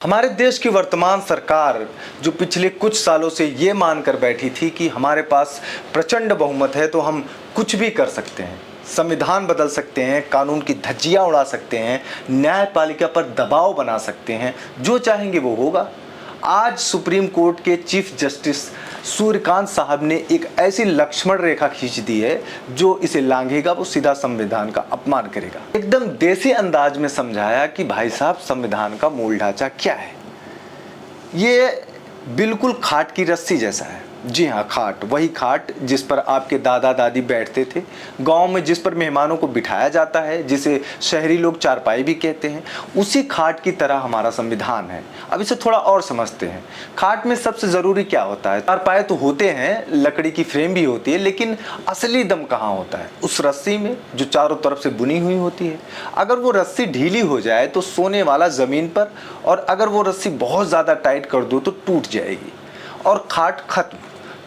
हमारे देश की वर्तमान सरकार जो पिछले कुछ सालों से ये मानकर बैठी थी कि हमारे पास प्रचंड बहुमत है तो हम कुछ भी कर सकते हैं, संविधान बदल सकते हैं, कानून की धज्जियां उड़ा सकते हैं, न्यायपालिका पर दबाव बना सकते हैं, जो चाहेंगे वो होगा। आज सुप्रीम कोर्ट के चीफ जस्टिस सूर्यकांत साहब ने एक ऐसी लक्ष्मण रेखा खींच दी है, जो इसे लांघेगा वो सीधा संविधान का अपमान करेगा। एकदम देसी अंदाज में समझाया कि भाई साहब, संविधान का मूल ढांचा क्या है। ये बिल्कुल खाट की रस्सी जैसा है। जी हाँ, खाट, वही खाट जिस पर आपके दादा दादी बैठते थे, गांव में जिस पर मेहमानों को बिठाया जाता है, जिसे शहरी लोग चारपाई भी कहते हैं, उसी खाट की तरह हमारा संविधान है। अब इसे थोड़ा और समझते हैं। खाट में सबसे ज़रूरी क्या होता है? चारपाई तो होते हैं, लकड़ी की फ्रेम भी होती है, लेकिन असली दम कहाँ होता है? उस रस्सी में जो चारों तरफ से बुनी हुई होती है। अगर वो रस्सी ढीली हो जाए तो सोने वाला ज़मीन पर, और अगर वो रस्सी बहुत ज़्यादा टाइट कर दो तो टूट जाएगी और खाट खत्म।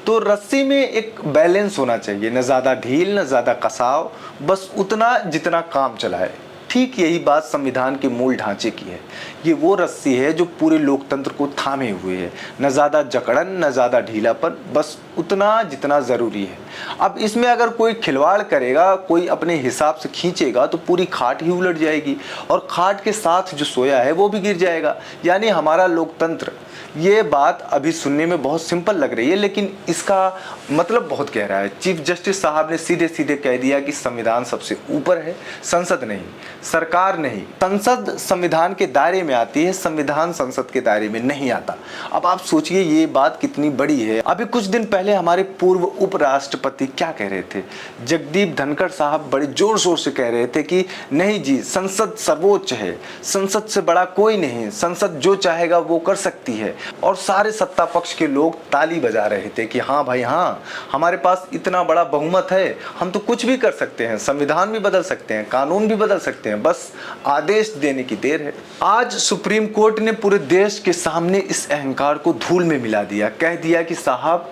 तो रस्सी में एक बैलेंस होना चाहिए, न ज़्यादा ढील न ज़्यादा कसाव, बस उतना जितना काम चलाए। ठीक यही बात संविधान के मूल ढांचे की है। ये वो रस्सी है जो पूरे लोकतंत्र को थामे हुए है, न ज़्यादा जकड़न न ज़्यादा ढीलापन, बस उतना जितना ज़रूरी है। अब इसमें अगर कोई खिलवाड़ करेगा, कोई अपने हिसाब से खींचेगा तो पूरी खाट ही उलट जाएगी और खाट के साथ जो सोया है वो भी गिर जाएगा, यानी हमारा लोकतंत्र। ये बात अभी सुनने में बहुत सिंपल लग रही है, लेकिन इसका मतलब बहुत गहरा है। चीफ जस्टिस साहब ने सीधे सीधे कह दिया कि संविधान सबसे ऊपर है, संसद नहीं, सरकार नहीं। संसद संविधान के दायरे में आती है, संविधान संसद के दायरे में नहीं आता। अब आप सोचिए ये बात कितनी बड़ी है। अभी कुछ दिन पहले हमारे पूर्व उपराष्ट्रपति क्या कह रहे थे? जगदीप धनखड़ साहब बड़े जोर शोर से कह रहे थे कि नहीं जी, संसद सर्वोच्च है, संसद से बड़ा कोई नहीं, संसद जो चाहेगा वो कर सकती है। और सारे सत्ता पक्ष के लोग ताली बजा रहे थे कि हाँ भाई हाँ, हमारे पास इतना बड़ा बहुमत है, हम तो कुछ भी कर सकते हैं, संविधान भी बदल सकते हैं, कानून भी बदल सकते हैं, बस आदेश देने की देर है। आज सुप्रीम कोर्ट ने पूरे देश के सामने इस अहंकार को धूल में मिला दिया। कह दिया कि साहब,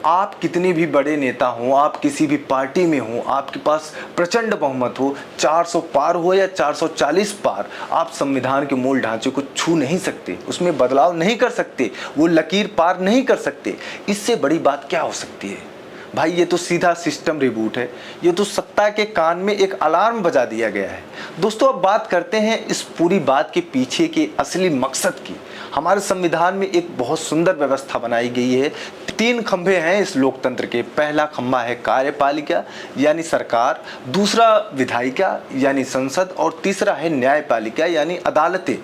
आप कितने भी बड़े नेता हों, आप किसी भी पार्टी में हों, आपके पास प्रचंड बहुमत हो, 400 पार हो या 440 पार, आप संविधान के मूल ढांचे को छू नहीं सकते, उसमें बदलाव नहीं कर सकते, वो लकीर पार नहीं कर सकते। इससे बड़ी बात क्या हो सकती है भाई? ये तो सीधा सिस्टम रिबूट है। ये तो सत्ता के कान में एक अलार्म बजा दिया गया है। दोस्तों, अब बात करते हैं इस पूरी बात के पीछे के असली मकसद की। हमारे संविधान में एक बहुत सुंदर व्यवस्था बनाई गई है। 3 खंभे हैं इस लोकतंत्र के। पहला खंभा है कार्यपालिका यानी सरकार, दूसरा विधायिका यानी संसद, और तीसरा है न्यायपालिका यानी अदालतें।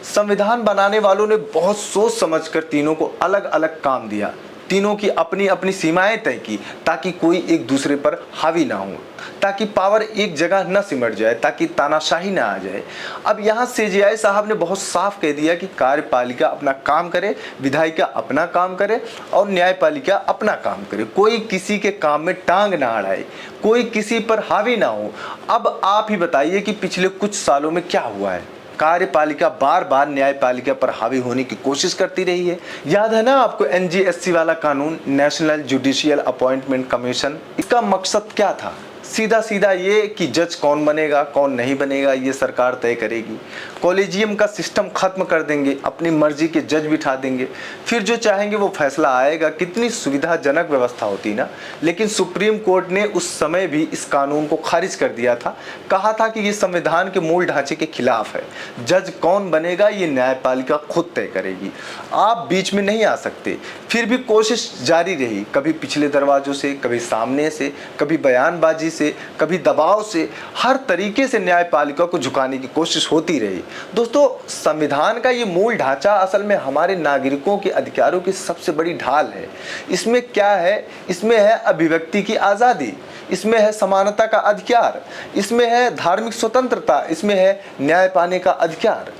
संविधान बनाने वालों ने बहुत सोच समझकर तीनों को अलग अलग काम दिया, तीनों की अपनी अपनी सीमाएं तय की, ताकि कोई एक दूसरे पर हावी ना हो, ताकि पावर एक जगह न सिमट जाए, ताकि तानाशाही ना आ जाए। अब यहाँ सीजेआई साहब ने बहुत साफ कह दिया कि कार्यपालिका अपना काम करे, विधायिका अपना काम करे और न्यायपालिका अपना काम करे। कोई किसी के काम में टांग ना अड़ाए, कोई किसी पर हावी ना हो। अब आप ही बताइए कि पिछले कुछ सालों में क्या हुआ है? कार्यपालिका बार बार न्यायपालिका पर हावी होने की कोशिश करती रही है। याद है ना आपको एनजीएससी वाला कानून, नेशनल जुडिशियल अपॉइंटमेंट कमीशन? इसका मकसद क्या था? सीधा सीधा ये कि जज कौन बनेगा कौन नहीं बनेगा ये सरकार तय करेगी। कॉलेजियम का सिस्टम खत्म कर देंगे, अपनी मर्जी के जज बिठा देंगे, फिर जो चाहेंगे वो फैसला आएगा। कितनी सुविधाजनक व्यवस्था होती ना। लेकिन सुप्रीम कोर्ट ने उस समय भी इस कानून को खारिज कर दिया था। कहा था कि ये संविधान के मूल ढांचे के खिलाफ है। जज कौन बनेगा ये न्यायपालिका खुद तय करेगी, आप बीच में नहीं आ सकते। फिर भी कोशिश जारी रही, कभी पिछले दरवाजों से, कभी सामने से, कभी बयानबाजी से, कभी दबाव से, हर तरीके से न्यायपालिका को झुकाने की कोशिश होती रही। दोस्तों, संविधान का ये मूल ढांचा असल में हमारे नागरिकों के अधिकारों की सबसे बड़ी ढाल है। इसमें क्या है? इसमें है अभिव्यक्ति की आज़ादी, इसमें है समानता का अधिकार, इसमें है धार्मिक स्वतंत्रता, इसमें है न्याय पाने का अधिकार,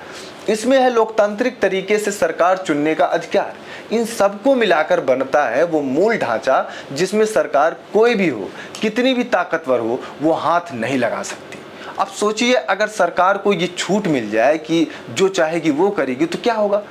इसमें है लोकतांत्रिक तरीके से सरकार चुनने का अधिकार। इन सबको मिलाकर बनता है वो मूल ढांचा जिसमें सरकार कोई भी हो, कितनी भी ताकतवर हो, वो हाथ नहीं लगा सकती। अब सोचिए, अगर सरकार को ये छूट मिल जाए कि जो चाहेगी वो करेगी, तो क्या होगा?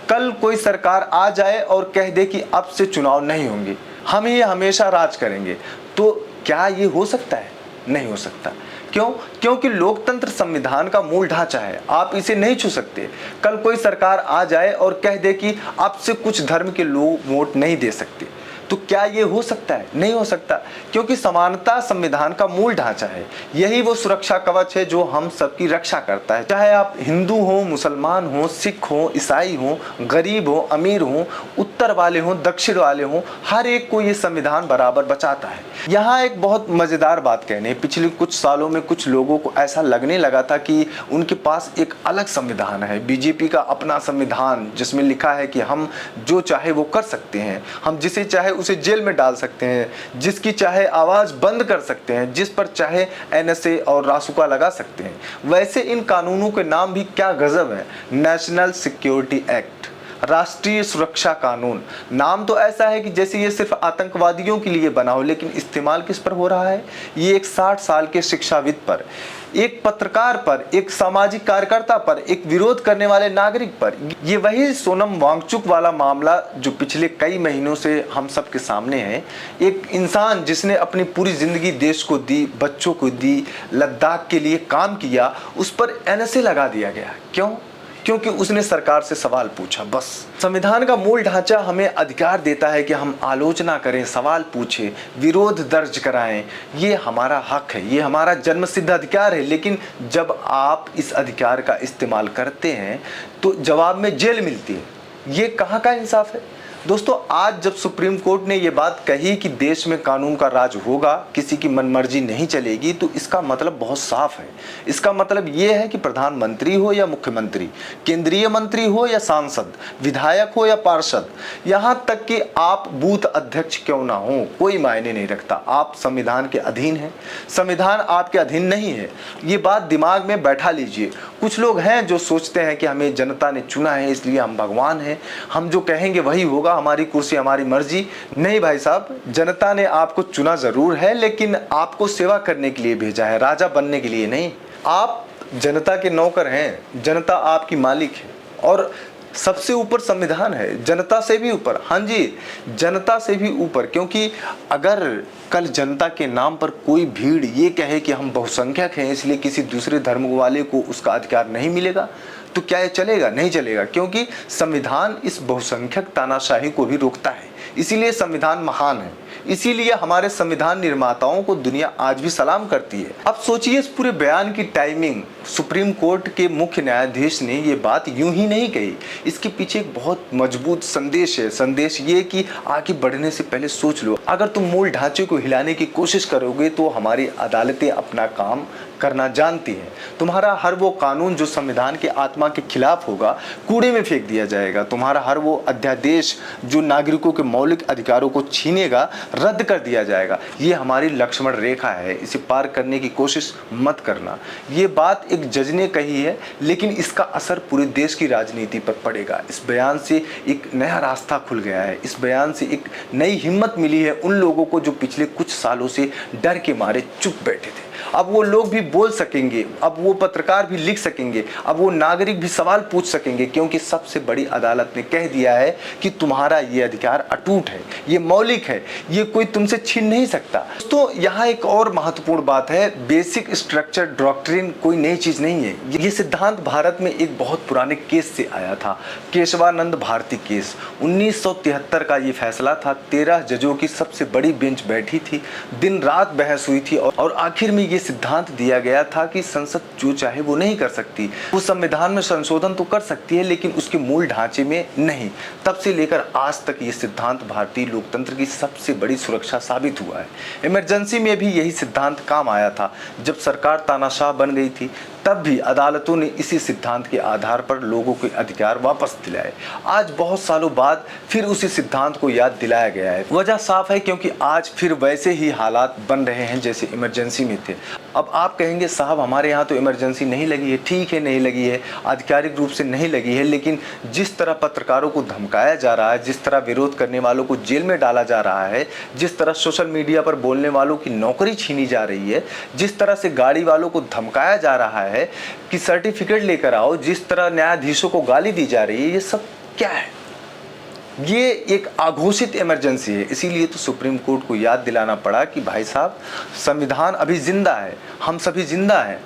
कल कोई सरकार आ जाए और कह दे कि अब से चुनाव नहीं होंगे, हम ही हमेशा राज करेंगे, तो क्या ये हो सकता है? नहीं हो सकता। क्यों? क्योंकि लोकतंत्र संविधान का मूल ढांचा है, आप इसे नहीं छू सकते। कल कोई सरकार आ जाए और कह दे कि आपसे कुछ धर्म के लोग वोट नहीं दे सकते, तो क्या ये हो सकता है? नहीं हो सकता, क्योंकि समानता संविधान का मूल ढांचा है। यही वो सुरक्षा कवच है जो हम सबकी रक्षा करता है। चाहे आप हिंदू हो, मुसलमान हो, सिख हो, ईसाई हो, गरीब हो, अमीर हो, उत्तर वाले हो, दक्षिण वाले हो, हर एक को ये संविधान बराबर बचाता है। यहाँ एक बहुत मजेदार बात कहने, पिछले कुछ सालों में कुछ लोगों को ऐसा लगने लगा था कि उनके पास एक अलग संविधान है, बीजेपी का अपना संविधान, जिसमें लिखा है कि हम जो चाहे वो कर सकते हैं, हम जिसे चाहे उसे जेल में डाल सकते हैं, जिसकी चाहे आवाज बंद कर सकते हैं, जिस पर चाहे एनएसए और रासुका लगा सकते हैं। वैसे इन कानूनों के नाम भी क्या गजब है, नेशनल सिक्योरिटी एक्ट, राष्ट्रीय सुरक्षा कानून। नाम तो ऐसा है कि जैसे ये सिर्फ आतंकवादियों के लिए बना हो, लेकिन इस्तेमाल किस पर हो रहा है? ये एक 60 साल के शिक्षाविद पर, एक पत्रकार पर, एक सामाजिक कार्यकर्ता पर, एक विरोध करने वाले नागरिक पर। ये वही सोनम वांगचुक वाला मामला जो पिछले कई महीनों से हम सब के सामने है। एक इंसान जिसने अपनी पूरी जिंदगी देश को दी, बच्चों को दी, लद्दाख के लिए काम किया, उस पर एनएसए लगा दिया गया। क्यों? क्योंकि उसने सरकार से सवाल पूछा। बस संविधान का मूल ढांचा हमें अधिकार देता है कि हम आलोचना करें, सवाल पूछें, विरोध दर्ज कराएं। ये हमारा हक है, ये हमारा जन्मसिद्ध अधिकार है। लेकिन जब आप इस अधिकार का इस्तेमाल करते हैं तो जवाब में जेल मिलती है। ये कहाँ का इंसाफ है? दोस्तों, आज जब सुप्रीम कोर्ट ने ये बात कही कि देश में कानून का राज होगा, किसी की मनमर्जी नहीं चलेगी, तो इसका मतलब बहुत साफ है। इसका मतलब ये है कि प्रधानमंत्री हो या मुख्यमंत्री, केंद्रीय मंत्री हो या सांसद, विधायक हो या पार्षद, यहाँ तक कि आप बूथ अध्यक्ष क्यों ना हो, कोई मायने नहीं रखता, आप संविधान के अधीन हैं, संविधान आपके अधीन नहीं है। ये बात दिमाग में बैठा लीजिए। कुछ लोग हैं जो सोचते हैं कि हमें जनता ने चुना है इसलिए हम भगवान हैं, हम जो कहेंगे वही होगा, हमारी कुर्सी हमारी मर्जी। नहीं भाई साहब, जनता ने आपको चुना जरूर है, लेकिन आपको सेवा करने के लिए भेजा है, राजा बनने के लिए नहीं। आप जनता के नौकर हैं, जनता आपकी मालिक है, और सबसे ऊपर संविधान है, जनता से भी ऊपर। हाँ जी, जनता से भी ऊपर, क्योंकि अगर कल जनता के नाम पर कोई भीड़ ये कहे कि हम बहुसंख्यक हैं इसलिए किसी दूसरे धर्म वाले को उसका अधिकार नहीं मिलेगा, तो क्या ये चलेगा? नहीं चलेगा, क्योंकि संविधान इस बहुसंख्यक तानाशाही को भी रोकता है। इसीलिए संविधान महान है, इसीलिए हमारे संविधान निर्माताओं को दुनिया आज भी सलाम करती है। अब सोचिए इस पूरे बयान की टाइमिंग। सुप्रीम कोर्ट के मुख्य न्यायाधीश ने ये बात यूं ही नहीं कही, इसके पीछे एक बहुत मजबूत संदेश है। संदेश ये कि आगे बढ़ने से पहले सोच लो। अगर तुम मूल ढांचे को हिलाने की कोशिश करोगे तो हमारी अदालतें अपना काम करना जानती हैं। तुम्हारा हर वो कानून जो संविधान के आत्मा के खिलाफ होगा, कूड़े में फेंक दिया जाएगा। तुम्हारा हर वो अध्यादेश जो नागरिकों के मौलिक अधिकारों को छीनेगा, रद्द कर दिया जाएगा। ये हमारी लक्ष्मण रेखा है, इसे पार करने की कोशिश मत करना। ये बात एक जज ने कही है, लेकिन इसका असर पूरे देश की राजनीति पर पड़ेगा। इस बयान से एक नया रास्ता खुल गया है, इस बयान से एक नई हिम्मत मिली है उन लोगों को जो पिछले कुछ सालों से डर के मारे चुप बैठे थे। अब वो लोग भी बोल सकेंगे, अब वो पत्रकार भी लिख सकेंगे, अब वो नागरिक भी सवाल पूछ सकेंगे, क्योंकि सबसे बड़ी अदालत ने कह दिया है कि तुम्हारा ये अधिकार अटूट है, ये मौलिक है, ये कोई तुमसे छीन नहीं सकता। तो यहाँ एक और महत्वपूर्ण बात है, बेसिक स्ट्रक्चर डॉक्ट्रिन कोई नई चीज नहीं है। ये सिद्धांत भारत में एक बहुत पुराने केस से आया था, केशवानंद भारती केस। 1973 का ये फैसला था। 13 जजों की सबसे बड़ी बेंच बैठी थी, दिन रात बहस हुई थी, और आखिर में ये सिद्धांत दिया गया था कि संसद जो चाहे वो नहीं कर सकती। वो संविधान में संशोधन तो कर सकती है, लेकिन उसके मूल ढांचे में नहीं। तब से लेकर आज तक ये सिद्धांत भारतीय लोकतंत्र की सबसे बड़ी सुरक्षा साबित हुआ है। इमरजेंसी में भी यही सिद्धांत काम आया था। जब सरकार तानाशाह बन गई थी, तब भी अदालतों ने इसी सिद्धांत के आधार पर लोगों के अधिकार वापस दिलाए। आज बहुत सालों बाद फिर उसी सिद्धांत को याद दिलाया गया है। वजह साफ है, क्योंकि आज फिर वैसे ही हालात बन रहे हैं जैसे इमरजेंसी में थे। अब आप कहेंगे साहब हमारे यहाँ तो इमरजेंसी नहीं लगी है। ठीक है, नहीं लगी है, आधिकारिक रूप से नहीं लगी है, लेकिन जिस तरह पत्रकारों को धमकाया जा रहा है, जिस तरह विरोध करने वालों को जेल में डाला जा रहा है, जिस तरह सोशल मीडिया पर बोलने वालों की नौकरी छीनी जा रही है, जिस तरह से गाड़ी वालों को धमकाया जा रहा है कि सर्टिफिकेट लेकर आओ, जिस तरह न्यायाधीशों को गाली दी जा रही है, ये सब क्या है? ये एक अघोषित इमरजेंसी है, इसीलिए तो सुप्रीम कोर्ट को याद दिलाना पड़ा कि भाई साहब संविधान अभी जिंदा है, हम सभी जिंदा हैं,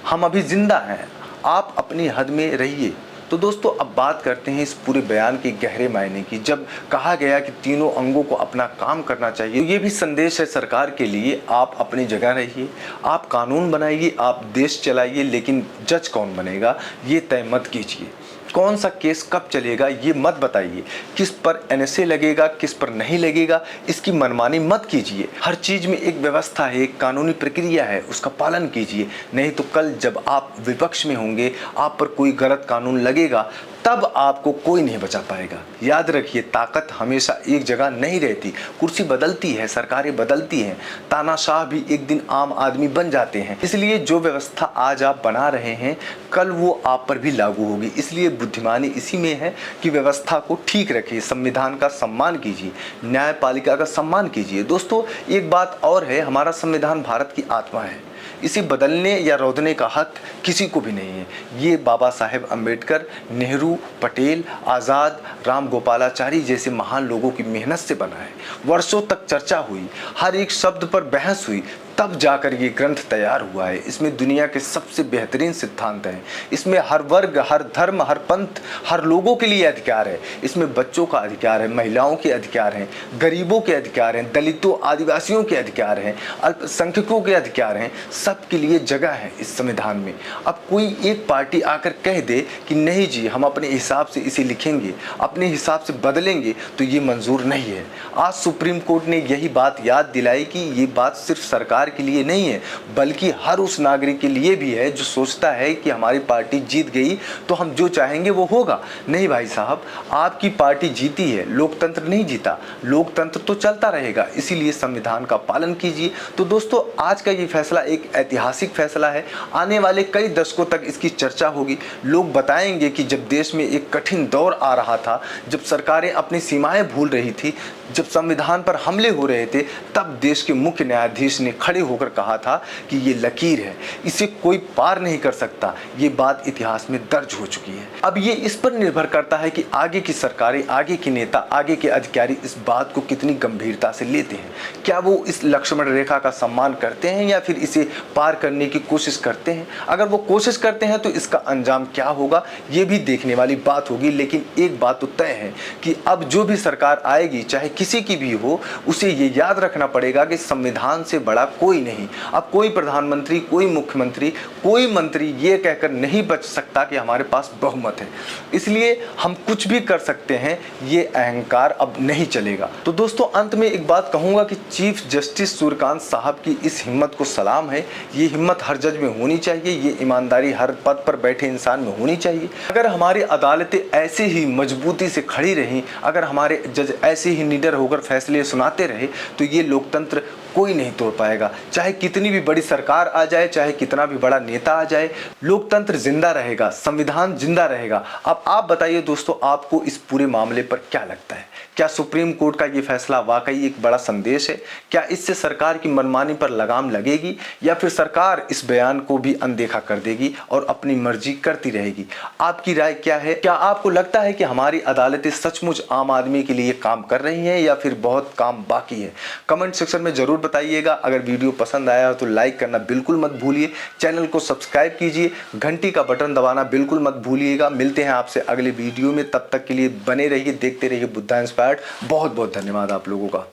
हम अभी जिंदा हैं, आप अपनी हद में रहिए। तो दोस्तों अब बात करते हैं इस पूरे बयान के गहरे मायने की। जब कहा गया कि तीनों अंगों को अपना काम करना चाहिए, तो ये भी संदेश है सरकार के लिए, आप अपनी जगह रहिए, आप कानून बनाइए, आप देश चलाइए, लेकिन जज कौन बनेगा ये तय मत कीजिए। कौन सा केस कब चलेगा ये मत बताइए, किस पर एनएसए लगेगा किस पर नहीं लगेगा इसकी मनमानी मत कीजिए। हर चीज़ में एक व्यवस्था है, एक कानूनी प्रक्रिया है, उसका पालन कीजिए। नहीं तो कल जब आप विपक्ष में होंगे, आप पर कोई गलत कानून लगेगा, तब आपको कोई नहीं बचा पाएगा। याद रखिए, ताकत हमेशा एक जगह नहीं रहती, कुर्सी बदलती है, सरकारें बदलती हैं, तानाशाह भी एक दिन आम आदमी बन जाते हैं। इसलिए जो व्यवस्था आज आप बना रहे हैं कल वो आप पर भी लागू होगी। इसलिए बुद्धिमानी इसी में है कि व्यवस्था को ठीक रखिए, संविधान का सम्मान कीजिए, न्यायपालिका का सम्मान कीजिए। दोस्तों एक बात और है, हमारा संविधान भारत की आत्मा है, इसे बदलने या रोकने का हक किसी को भी नहीं है। ये बाबा साहेब अम्बेडकर, नेहरू, पटेल, आज़ाद, राम गोपालाचारी जैसे महान लोगों की मेहनत से बना है। वर्षों तक चर्चा हुई, हर एक शब्द पर बहस हुई, तब जाकर ये ग्रंथ तैयार हुआ है। इसमें दुनिया के सबसे बेहतरीन सिद्धांत हैं। इसमें हर वर्ग, हर धर्म, हर पंथ, हर लोगों के लिए अधिकार है। इसमें बच्चों का अधिकार है, महिलाओं के अधिकार हैं, गरीबों के अधिकार हैं, दलितों आदिवासियों के अधिकार हैं, अल्पसंख्यकों के अधिकार हैं, सबके लिए जगह है इस संविधान में। अब कोई एक पार्टी आकर कह दे कि नहीं जी हम अपने हिसाब से इसे लिखेंगे, अपने हिसाब से बदलेंगे, तो ये मंजूर नहीं है। आज सुप्रीम कोर्ट ने यही बात याद दिलाई कि ये बात सिर्फ सरकार के लिए नहीं है, बल्कि हर उस नागरिक के लिए भी है जो सोचता है कि हमारी पार्टी जीत गई तो हम जो चाहेंगे वो होगा। नहीं भाई साहब, आपकी पार्टी जीती है, लोकतंत्र नहीं जीता, लोकतंत्र तो चलता रहेगा। इसीलिए संविधान का पालन कीजिए। तो दोस्तों आज का ये फैसला एक ऐतिहासिक फैसला है। आने वाले कई दशकों तक इसकी चर्चा होगी। लोग बताएंगे कि जब देश में एक कठिन दौर आ रहा था, जब सरकारें अपनी सीमाएं भूल रही थी, जब संविधान पर हमले हो रहे थे, तब देश के मुख्य न्यायाधीश ने खड़े होकर कहा था कि ये लकीर है, इसे कोई पार नहीं कर सकता। ये बात इतिहास में दर्ज हो चुकी है। अब ये इस पर निर्भर करता है कि आगे की सरकारें, आगे के नेता, आगे के अधिकारी इस बात को कितनी गंभीरता से लेते हैं। क्या वो इस लक्ष्मण रेखा का सम्मान करते हैं या फिर इसे पार करने की कोशिश करते हैं? अगर वो कोशिश करते हैं तो इसका अंजाम क्या होगा ये भी देखने वाली बात होगी। लेकिन एक बात तो तय है कि अब जो भी सरकार आएगी, चाहे किसी की भी हो, उसे ये याद रखना पड़ेगा कि संविधान से बड़ा कोई नहीं। अब कोई प्रधानमंत्री, कोई मुख्यमंत्री, कोई मंत्री ये कहकर नहीं बच सकता कि हमारे पास बहुमत है, इसलिए हम कुछ भी कर सकते हैं, ये अहंकार अब नहीं चलेगा। तो दोस्तों अंत में एक बात कहूंगा कि चीफ जस्टिस सूर्यकांत साहब की इस हिम्मत को सलाम है। ये हिम्मत हर जज में होनी चाहिए, ये ईमानदारी हर पद पर बैठे इंसान में होनी चाहिए। अगर हमारी अदालतें ऐसे ही मजबूती से खड़ी रहीं, अगर हमारे जज ऐसे ही निडर होकर फैसले सुनाते रहे, तो ये लोकतंत्र कोई नहीं तोड़ पाएगा। चाहे कितनी भी बड़ी सरकार आ जाए, चाहे कितना भी बड़ा नेता आ जाए, लोकतंत्र जिंदा रहेगा, संविधान जिंदा रहेगा। अब आप बताइए दोस्तों, आपको इस पूरे मामले पर क्या लगता है? क्या सुप्रीम कोर्ट का ये फैसला वाकई एक बड़ा संदेश है? क्या इससे सरकार की मनमानी पर लगाम लगेगी या फिर सरकार इस बयान को भी अनदेखा कर देगी और अपनी मर्जी करती रहेगी? आपकी राय क्या है? क्या आपको लगता है कि हमारी अदालतें सचमुच आम आदमी के लिए काम कर रही हैं या फिर बहुत काम बाकी है? कमेंट सेक्शन में जरूर बताइएगा। अगर वीडियो पसंद आया हो तो लाइक करना बिल्कुल मत भूलिए, चैनल को सब्सक्राइब कीजिए, घंटी का बटन दबाना बिल्कुल मत भूलिएगा। मिलते हैं आपसे अगले वीडियो में, तब तक के लिए बने रहिए, देखते रहिए बुद्धा इंस्पायर्ड। बहुत बहुत धन्यवाद आप लोगों का।